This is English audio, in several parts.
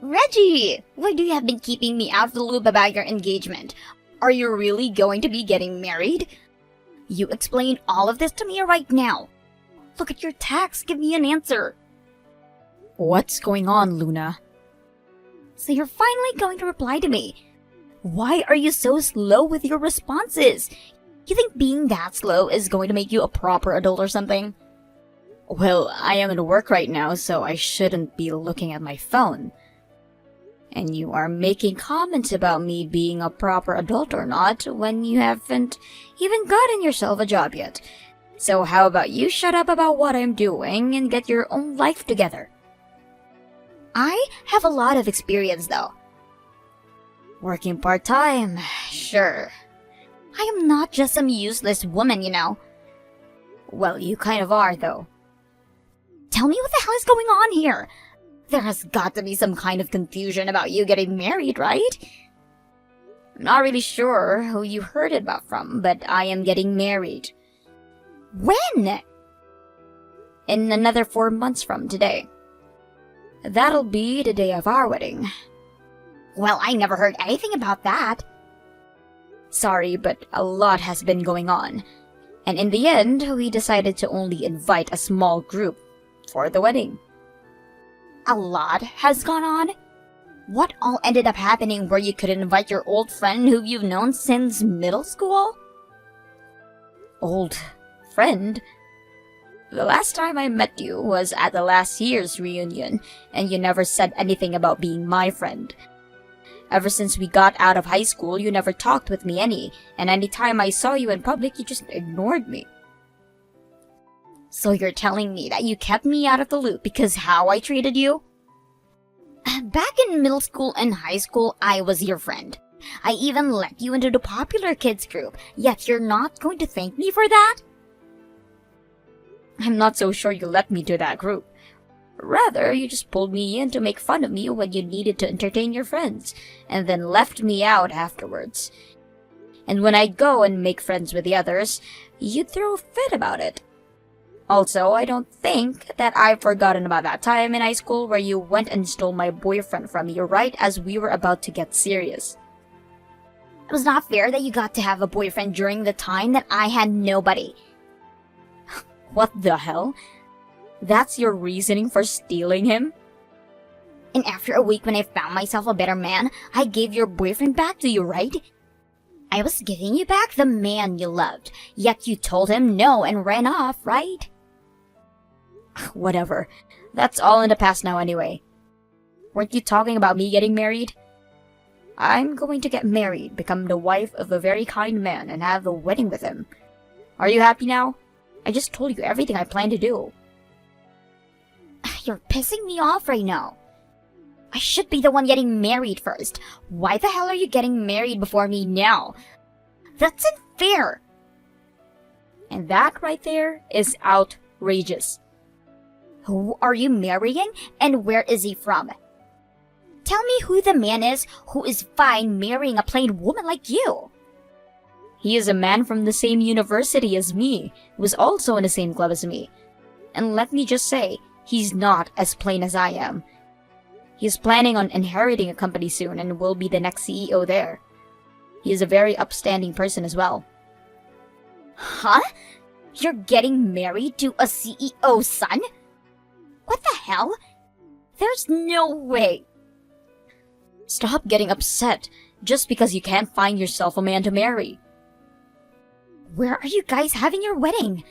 Reggie! Why do you have been keeping me out of the loop about your engagement? Are you really going to be getting married? You explain all of this to me right now. Look at your text, give me an answer. What's going on, Luna? So you're finally going to reply to me. Why are you so slow with your responses? You think being that slow is going to make you a proper adult or something? Well, I am at work right now, so I shouldn't be looking at my phone. And you are making comments about me being a proper adult or not when you haven't even gotten yourself a job yet. So how about you shut up about what I'm doing and get your own life together? I have a lot of experience though. Working part-time, sure. I am not just some useless woman, you know. Well, you kind of are, though. Tell me what the hell is going on here? There has got to be some kind of confusion about you getting married, right? I'm not really sure who you heard it about from, but I am getting married. When? In another 4 months from today. That'll be the day of our wedding. Well, I never heard anything about that. Sorry, but a lot has been going on. And in the end, we decided to only invite a small group for the wedding. A lot has gone on? What all ended up happening where you could invite your old friend who you've known since middle school? Old friend? The last time I met you was at the last year's reunion, and you never said anything about being my friend. Ever since we got out of high school, you never talked with me any, and any time I saw you in public, you just ignored me. So you're telling me that you kept me out of the loop because how I treated you? Back in middle school and high school, I was your friend. I even let you into the popular kids group, yet you're not going to thank me for that? I'm not so sure you let me to that group. Rather, you just pulled me in to make fun of me when you needed to entertain your friends, and then left me out afterwards. And when I'd go and make friends with the others, you'd throw a fit about it. Also, I don't think that I've forgotten about that time in high school where you went and stole my boyfriend from me right as we were about to get serious. It was not fair that you got to have a boyfriend during the time that I had nobody. What the hell? That's your reasoning for stealing him? And after a week when I found myself a better man, I gave your boyfriend back to you, right? I was giving you back the man you loved, yet you told him no and ran off, right? Whatever. That's all in the past now anyway. Weren't you talking about me getting married? I'm going to get married, become the wife of a very kind man, and have a wedding with him. Are you happy now? I just told you everything I plan to do. You're pissing me off right now. I should be the one getting married first. Why the hell are you getting married before me now? That's unfair. And that right there is outrageous. Who are you marrying and where is he from? Tell me who the man is who is fine marrying a plain woman like you. He is a man from the same university as me, who was also in the same club as me. And let me just say, he's not as plain as I am. He is planning on inheriting a company soon and will be the next CEO there. He is a very upstanding person as well. Huh? You're getting married to a CEO's son? What the hell? There's no way. Stop getting upset just because you can't find yourself a man to marry. Where are you guys having your wedding?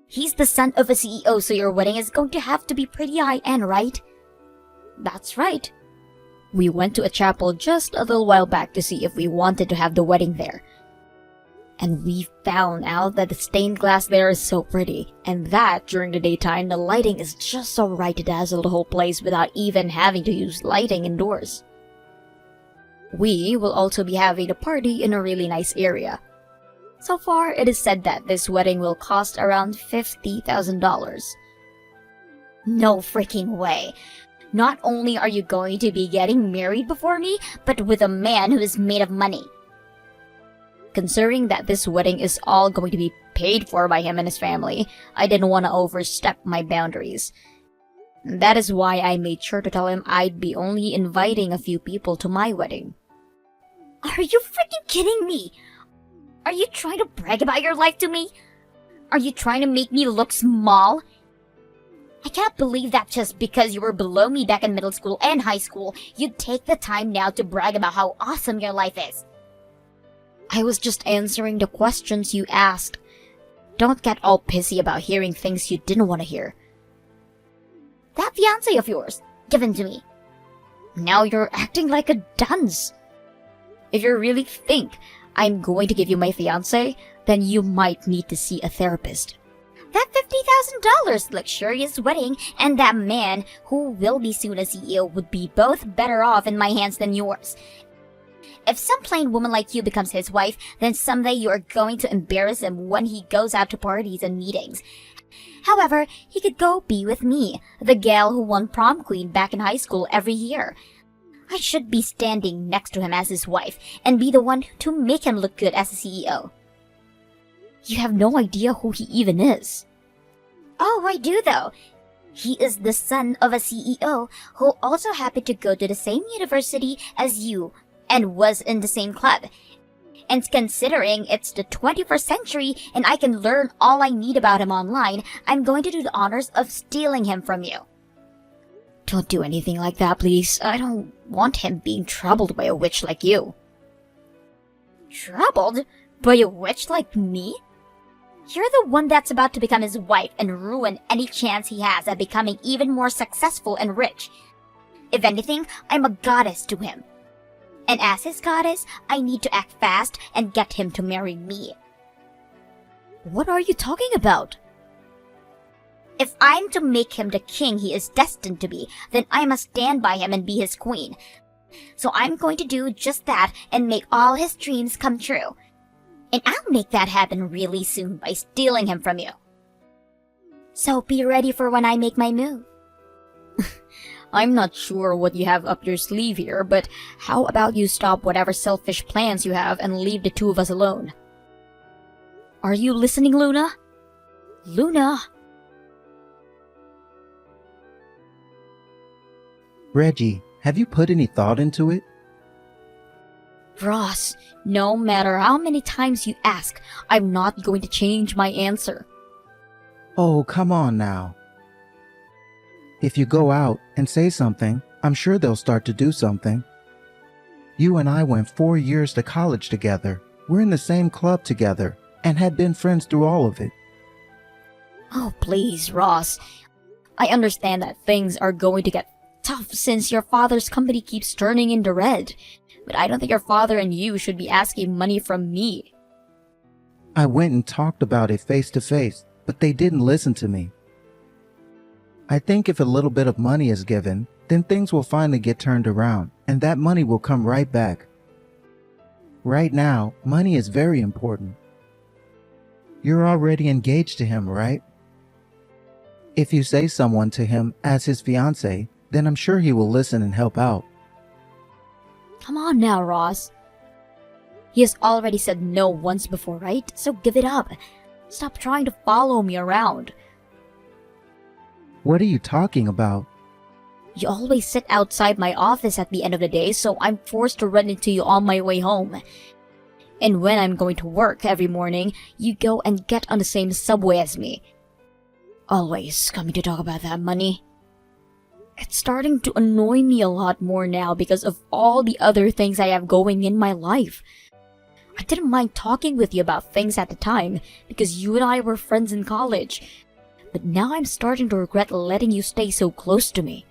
He's the son of a CEO, so your wedding is going to have to be pretty high-end, right? That's right. We went to a chapel just a little while back to see if we wanted to have the wedding there. And we found out that the stained glass there is so pretty, and that during the daytime the lighting is just so right to dazzle the whole place without even having to use lighting indoors. We will also be having a party in a really nice area. So far, it is said that this wedding will cost around $50,000. No freaking way. Not only are you going to be getting married before me, but with a man who is made of money. Considering that this wedding is all going to be paid for by him and his family, I didn't want to overstep my boundaries. That is why I made sure to tell him I'd be only inviting a few people to my wedding. Are you freaking kidding me? Are you trying to brag about your life to me? Are you trying to make me look small? I can't believe that just because you were below me back in middle school and high school, you'd take the time now to brag about how awesome your life is. I was just answering the questions you asked. Don't get all pissy about hearing things you didn't want to hear. That fiancé of yours, given to me. Now you're acting like a dunce. If you really think I'm going to give you my fiancé, then you might need to see a therapist. That $50,000 luxurious wedding and that man who will be soon a CEO would be both better off in my hands than yours. If some plain woman like you becomes his wife, then someday you are going to embarrass him when he goes out to parties and meetings. However, he could go be with me, the gal who won prom queen back in high school every year. I should be standing next to him as his wife and be the one to make him look good as a CEO. You have no idea who he even is. Oh, I do though. He is the son of a CEO who also happened to go to the same university as you and was in the same club. And considering it's the 21st century and I can learn all I need about him online, I'm going to do the honors of stealing him from you. Don't do anything like that, please. I don't want him being troubled by a witch like you. Troubled? By a witch like me? You're the one that's about to become his wife and ruin any chance he has at becoming even more successful and rich. If anything, I'm a goddess to him. And as his goddess, I need to act fast and get him to marry me. What are you talking about? If I'm to make him the king he is destined to be, then I must stand by him and be his queen. So I'm going to do just that and make all his dreams come true. And I'll make that happen really soon by stealing him from you. So be ready for when I make my move. I'm not sure what you have up your sleeve here, but how about you stop whatever selfish plans you have and leave the two of us alone? Are you listening, Luna? Luna? Reggie, have you put any thought into it? Ross, no matter how many times you ask, I'm not going to change my answer. Oh, come on now. If you go out and say something, I'm sure they'll start to do something. You and I went 4 years to college together. We're in the same club together and had been friends through all of it. Oh, please, Ross. I understand that things are going to get tough since your father's company keeps turning into red. But I don't think your father and you should be asking money from me. I went and talked about it face to face, but they didn't listen to me. I think if a little bit of money is given, then things will finally get turned around, and that money will come right back. Right now, money is very important. You're already engaged to him, right? If you say someone to him as his fiancé, then I'm sure he will listen and help out. Come on now, Ross. He has already said no once before, right? So give it up. Stop trying to follow me around. What are you talking about? You always sit outside my office at the end of the day, so I'm forced to run into you on my way home. And when I'm going to work every morning, you go and get on the same subway as me. Always coming to talk about that money. It's starting to annoy me a lot more now because of all the other things I have going in my life. I didn't mind talking with you about things at the time because you and I were friends in college. But now I'm starting to regret letting you stay so close to me.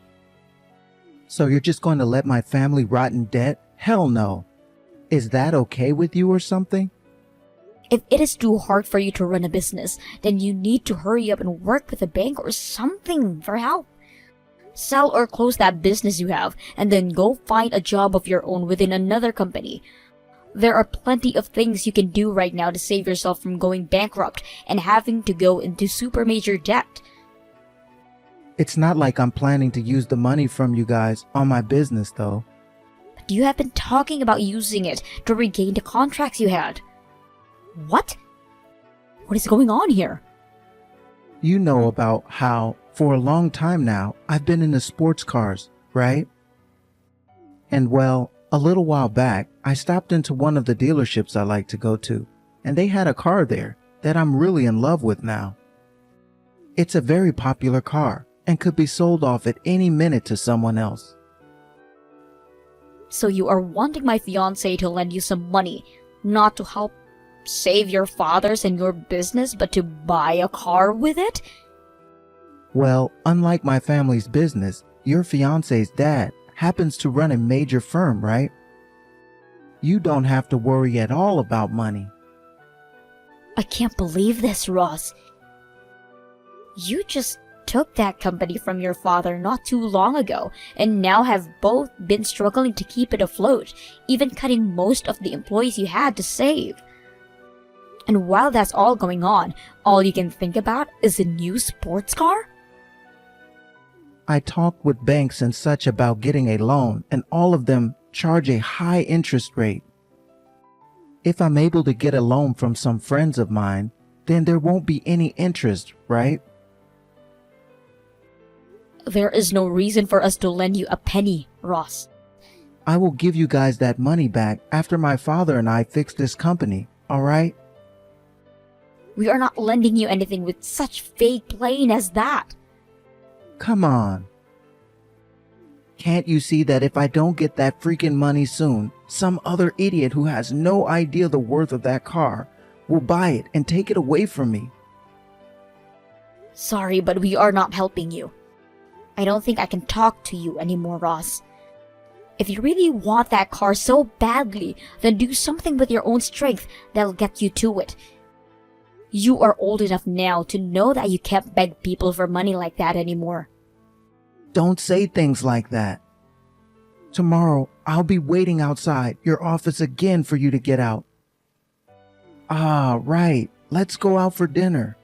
So you're just going to let my family rot in debt? Hell no. Is that okay with you or something? If it is too hard for you to run a business, then you need to hurry up and work with a bank or something for help. Sell or close that business you have, and then go find a job of your own within another company. There are plenty of things you can do right now to save yourself from going bankrupt and having to go into super major debt. It's not like I'm planning to use the money from you guys on my business, though. But you have been talking about using it to regain the contracts you had. What? What is going on here? You know about how For a long time now, I've been into sports cars, right? And well, a little while back, I stopped into one of the dealerships I like to go to, and they had a car there that I'm really in love with now. It's a very popular car and could be sold off at any minute to someone else. So you are wanting my fiancé to lend you some money, not to help save your father's and your business, but to buy a car with it? Well, unlike my family's business, your fiancé's dad happens to run a major firm, right? You don't have to worry at all about money. I can't believe this, Ross. You just took that company from your father not too long ago, and now have both been struggling to keep it afloat, even cutting most of the employees you had to save. And while that's all going on, all you can think about is a new sports car? I talked with banks and such about getting a loan, and all of them charge a high interest rate. If I'm able to get a loan from some friends of mine, then there won't be any interest, right? There is no reason for us to lend you a penny, Ross. I will give you guys that money back after my father and I fix this company, alright? We are not lending you anything with such fake playing as that. Come on. Can't you see that if I don't get that freaking money soon, some other idiot who has no idea the worth of that car will buy it and take it away from me? Sorry, but we are not helping you. I don't think I can talk to you anymore, Ross. If you really want that car so badly, then do something with your own strength that'll get you to it. You are old enough now to know that you can't beg people for money like that anymore. Don't say things like that. Tomorrow, I'll be waiting outside your office again for you to get out. Ah, right. Let's go out for dinner.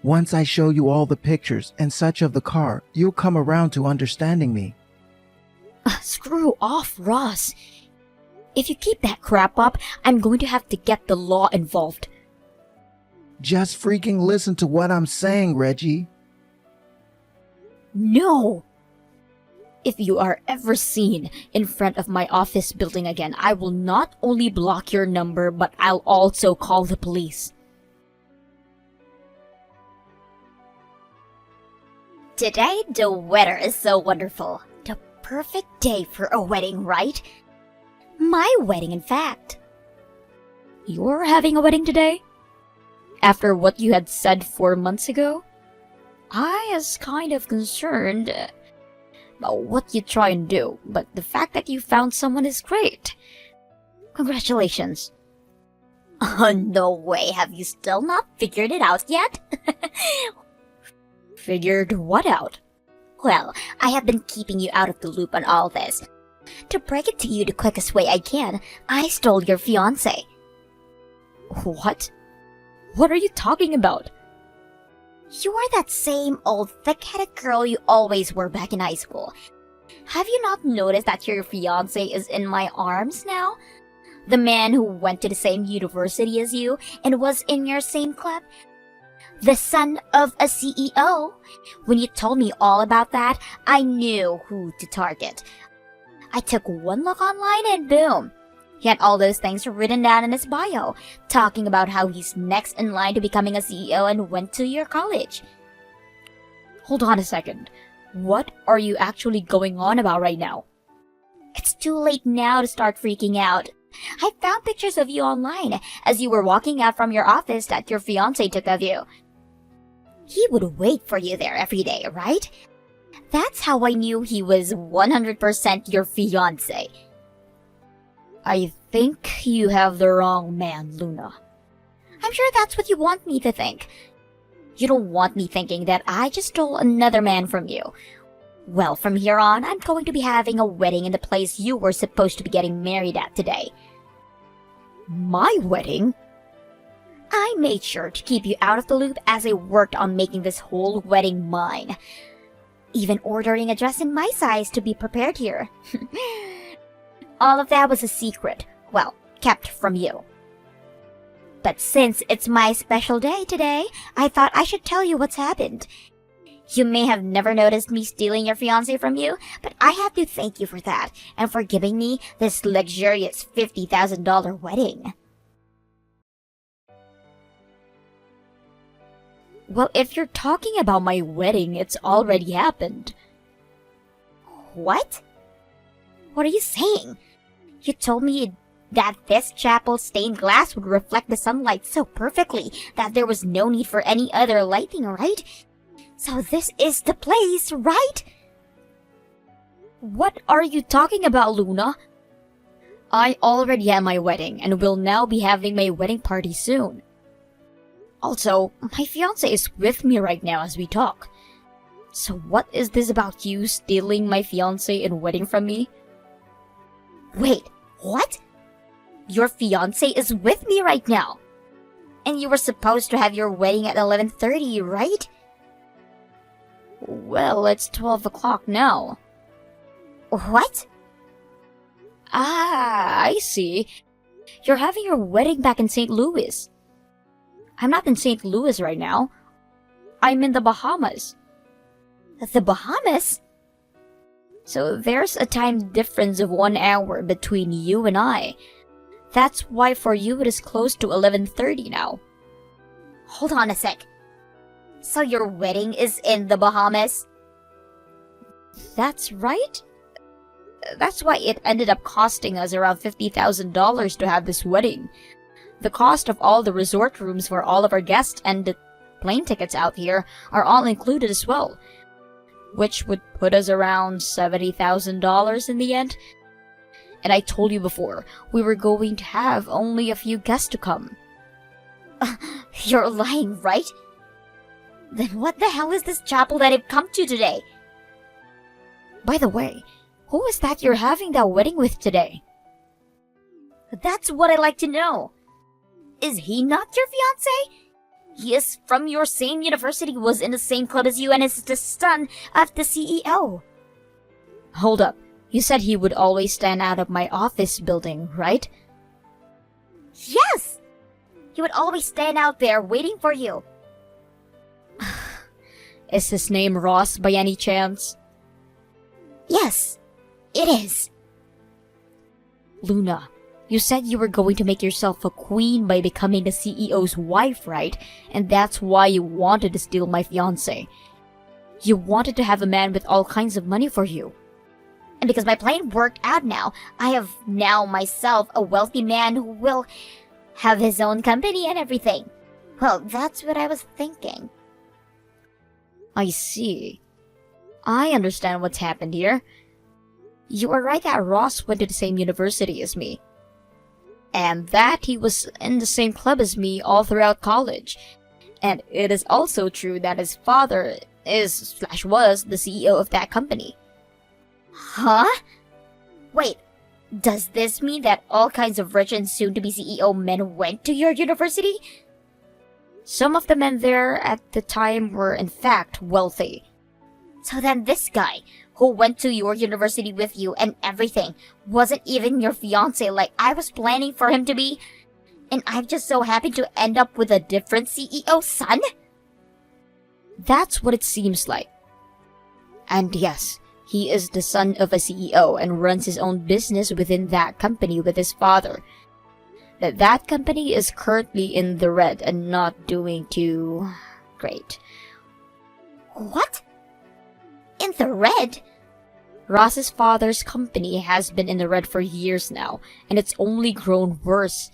Once I show you all the pictures and such of the car, you'll come around to understanding me. Screw off, Ross. If you keep that crap up, I'm going to have to get the law involved. Just freaking listen to what I'm saying, Reggie. No! If you are ever seen in front of my office building again, I will not only block your number, but I'll also call the police. Today, the weather is so wonderful. The perfect day for a wedding, right? My wedding, in fact. You're having a wedding today? After what you had said 4 months ago? I was kind of concerned about what you try and do, but the fact that you found someone is great. Congratulations. Oh, no way. Have you still not figured it out yet? Figured what out? Well, I have been keeping you out of the loop on all this. To break it to you the quickest way I can, I stole your fiancé. What? What are you talking about? You are that same old thick-headed girl you always were back in high school. Have you not noticed that your fiancé is in my arms now? The man who went to the same university as you and was in your same club? The son of a CEO. When you told me all about that, I knew who to target. I took one look online and boom. He had all those things written down in his bio, talking about how he's next in line to becoming a CEO and went to your college. Hold on a second. What are you actually going on about right now? It's too late now to start freaking out. I found pictures of you online as you were walking out from your office that your fiancé took of you. He would wait for you there every day, right? That's how I knew he was 100% your fiancé. I think you have the wrong man, Luna. I'm sure that's what you want me to think. You don't want me thinking that I just stole another man from you. Well, from here on, I'm going to be having a wedding in the place you were supposed to be getting married at today. My wedding? I made sure to keep you out of the loop as I worked on making this whole wedding mine. Even ordering a dress in my size to be prepared here. All of that was a secret, well, kept from you. But since it's my special day today, I thought I should tell you what's happened. You may have never noticed me stealing your fiancé from you, but I have to thank you for that, and for giving me this luxurious $50,000 wedding. Well, if you're talking about my wedding, it's already happened. What? What are you saying? You told me that this chapel's stained glass would reflect the sunlight so perfectly that there was no need for any other lighting, right? So this is the place, right? What are you talking about, Luna? I already had my wedding and will now be having my wedding party soon. Also, my fiancé is with me right now as we talk. So what is this about you stealing my fiancé and wedding from me? Wait, what? Your fiancé is with me right now. And you were supposed to have your wedding at 11:30, right? Well, it's 12 o'clock now. What? Ah, I see. You're having your wedding back in St. Louis. I'm not in St. Louis right now. I'm in the Bahamas. The Bahamas? So there's a time difference of 1 hour between you and I. That's why for you it is close to 11:30 now. Hold on a sec. So your wedding is in the Bahamas? That's right. That's why it ended up costing us around $50,000 to have this wedding. The cost of all the resort rooms for all of our guests and the plane tickets out here are all included as well, which would put us around $70,000 in the end. And I told you before, we were going to have only a few guests to come. You're lying, right? Then what the hell is this chapel that I've come to today? By the way, who is that you're having that wedding with today? That's what I'd like to know. Is he not your fiancé? He is from your same university, was in the same club as you, and is the son of the CEO. Hold up. You said he would always stand out of my office building, right? Yes! He would always stand out there waiting for you. Is his name Ross by any chance? Yes, it is. Luna, you said you were going to make yourself a queen by becoming the CEO's wife, right? And that's why you wanted to steal my fiancé. You wanted to have a man with all kinds of money for you. And because my plan worked out now, I have now myself a wealthy man who will have his own company and everything. Well, that's what I was thinking. I see. I understand what's happened here. You are right that Ross went to the same university as me. And that he was in the same club as me all throughout college. And it is also true that his father was the CEO of that company. Huh? Wait, does this mean that all kinds of rich and soon-to-be CEO men went to your university? Some of the men there at the time were in fact wealthy. So then this guy, who went to your university with you and everything, wasn't even your fiancé like I was planning for him to be? And I've just so happened to end up with a different CEO's son? That's what it seems like. And yes, he is the son of a CEO and runs his own business within that company with his father. That company is currently in the red and not doing too great. What? In the red? Ross's father's company has been in the red for years now, and it's only grown worse,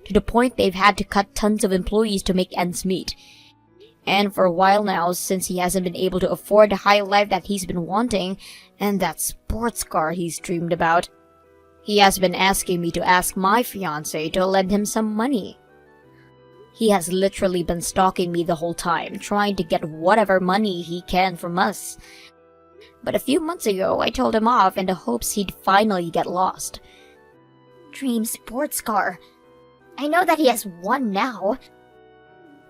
to the point they've had to cut tons of employees to make ends meet. And for a while now, since he hasn't been able to afford the high life that he's been wanting, and that sports car he's dreamed about, he has been asking me to ask my fiancé to lend him some money. He has literally been stalking me the whole time, trying to get whatever money he can from us. But a few months ago, I told him off in the hopes he'd finally get lost. Dream sports car. I know that he has one now.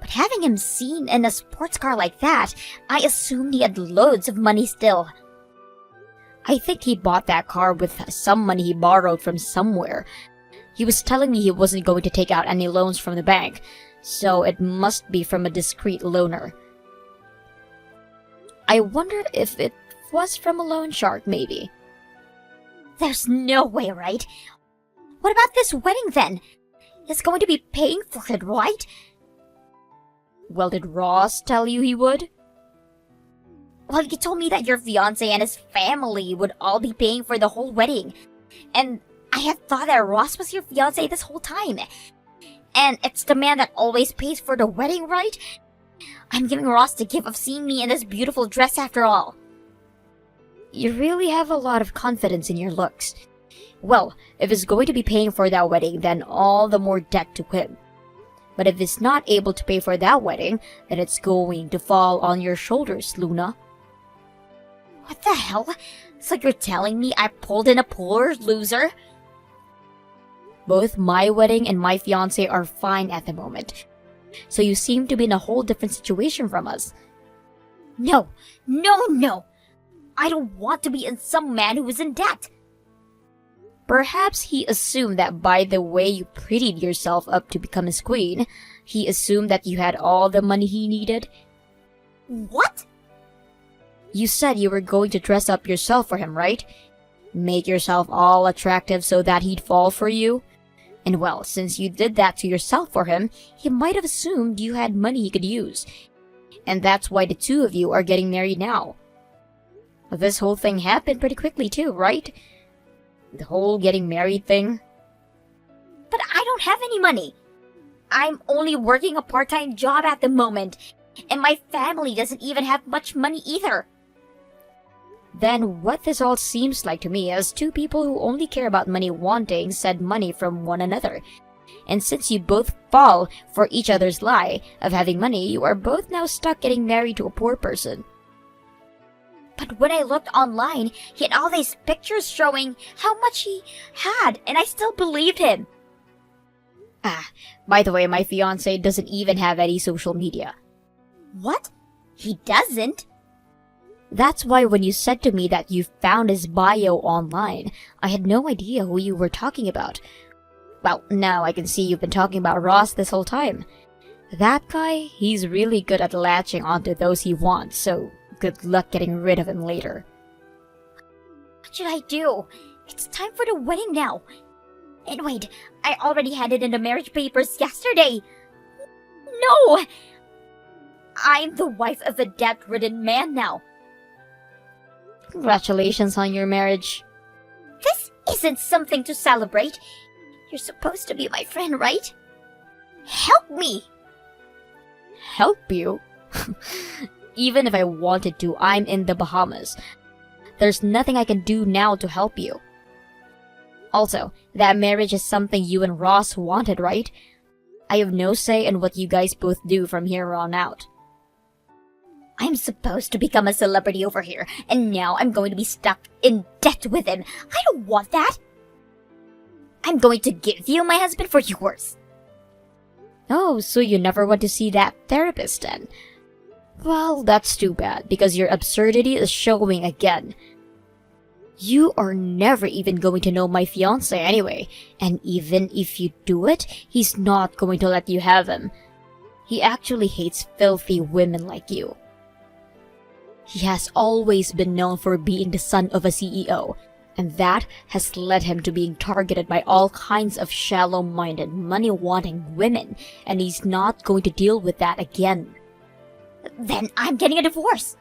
But having him seen in a sports car like that, I assumed he had loads of money still. I think he bought that car with some money he borrowed from somewhere. He was telling me he wasn't going to take out any loans from the bank, so it must be from a discreet loaner. I wonder if it was from a loan shark, maybe. There's no way, right? What about this wedding then? He's going to be paying for it, right? Well, did Ross tell you he would? Well, you told me that your fiancé and his family would all be paying for the whole wedding. And I had thought that Ross was your fiancé this whole time. And it's the man that always pays for the wedding, right? I'm giving Ross the gift of seeing me in this beautiful dress after all. You really have a lot of confidence in your looks. Well, if he's going to be paying for that wedding, then all the more debt to him. But if he's not able to pay for that wedding, then it's going to fall on your shoulders, Luna. What the hell? So you're telling me I pulled in a poor loser? Both my wedding and my fiancé are fine at the moment. So you seem to be in a whole different situation from us. No. I don't want to be in some man who is in debt. Perhaps he assumed that by the way you prettied yourself up to become his queen, he assumed that you had all the money he needed. What? You said you were going to dress up yourself for him, right? Make yourself all attractive so that he'd fall for you? And well, since you did that to yourself for him, he might have assumed you had money he could use. And that's why the two of you are getting married now. This whole thing happened pretty quickly too, right? The whole getting married thing. But I don't have any money. I'm only working a part-time job at the moment, and my family doesn't even have much money either. Then what this all seems like to me is two people who only care about money wanting said money from one another. And since you both fall for each other's lie of having money, you are both now stuck getting married to a poor person. But when I looked online, he had all these pictures showing how much he had, and I still believed him. By the way, my fiancé doesn't even have any social media. What? He doesn't? That's why when you said to me that you found his bio online, I had no idea who you were talking about. Well, now I can see you've been talking about Ross this whole time. That guy, he's really good at latching onto those he wants, so good luck getting rid of him later. What should I do? It's time for the wedding now. And wait, I already handed in the marriage papers yesterday. No! I'm the wife of a debt-ridden man now. Congratulations on your marriage. This isn't something to celebrate. You're supposed to be my friend, right? Help me! Help you? Even if I wanted to, I'm in the Bahamas. There's nothing I can do now to help you. Also, that marriage is something you and Ross wanted, right? I have no say in what you guys both do from here on out. I'm supposed to become a celebrity over here, and now I'm going to be stuck in debt with him. I don't want that. I'm going to give you my husband for yours. Oh, so you never went to see that therapist then? Well, that's too bad, because your absurdity is showing again. You are never even going to know my fiancé anyway, and even if you do it, he's not going to let you have him. He actually hates filthy women like you. He has always been known for being the son of a CEO, and that has led him to being targeted by all kinds of shallow-minded, money-wanting women, and he's not going to deal with that again. Then I'm getting a divorce.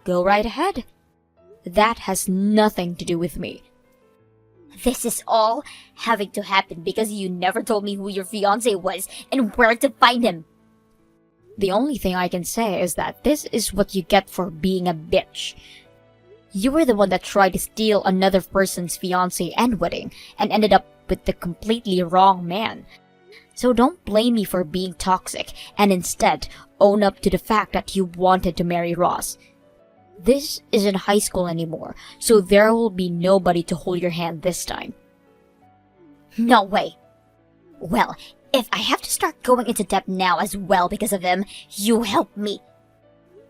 Go right ahead. That has nothing to do with me. This is all having to happen because you never told me who your fiancé was and where to find him. The only thing I can say is that this is what you get for being a bitch. You were the one that tried to steal another person's fiancé and wedding and ended up with the completely wrong man. So don't blame me for being toxic and instead own up to the fact that you wanted to marry Ross. This isn't high school anymore, so there will be nobody to hold your hand this time. No way. Well, if I have to start going into debt now as well because of him, you help me.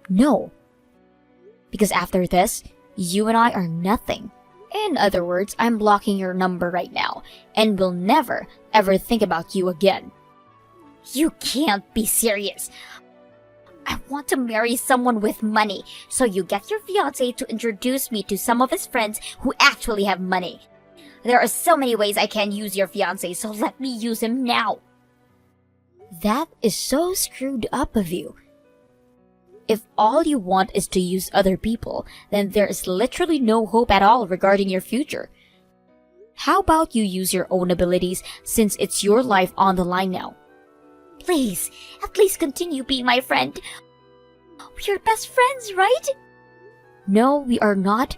No. Because after this, you and I are nothing. In other words, I'm blocking your number right now, and will never, ever think about you again. You can't be serious. I want to marry someone with money, so you get your fiancé to introduce me to some of his friends who actually have money. There are so many ways I can use your fiancé, so let me use him now. That is so screwed up of you. If all you want is to use other people, then there is literally no hope at all regarding your future. How about you use your own abilities since it's your life on the line now? Please, at least continue being my friend. We're best friends, right? No, we are not.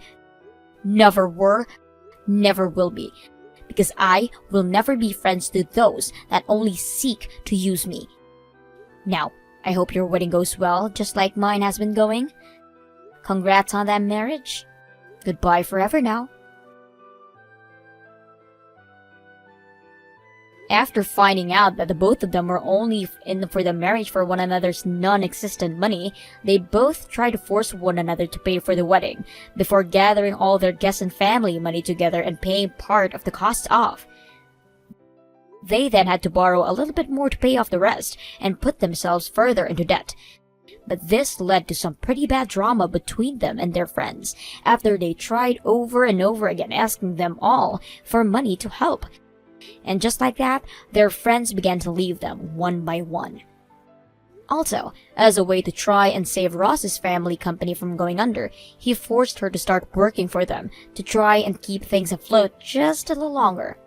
Never were. Never will be. Because I will never be friends to those that only seek to use me. Now, I hope your wedding goes well, just like mine has been going. Congrats on that marriage. Goodbye forever now. After finding out that the both of them were only in for the marriage for one another's non-existent money, they both tried to force one another to pay for the wedding, before gathering all their guests and family money together and paying part of the costs off. They then had to borrow a little bit more to pay off the rest, and put themselves further into debt. But this led to some pretty bad drama between them and their friends, after they tried over and over again asking them all for money to help. And just like that, their friends began to leave them one by one. Also, as a way to try and save Ross's family company from going under, he forced her to start working for them to try and keep things afloat just a little longer.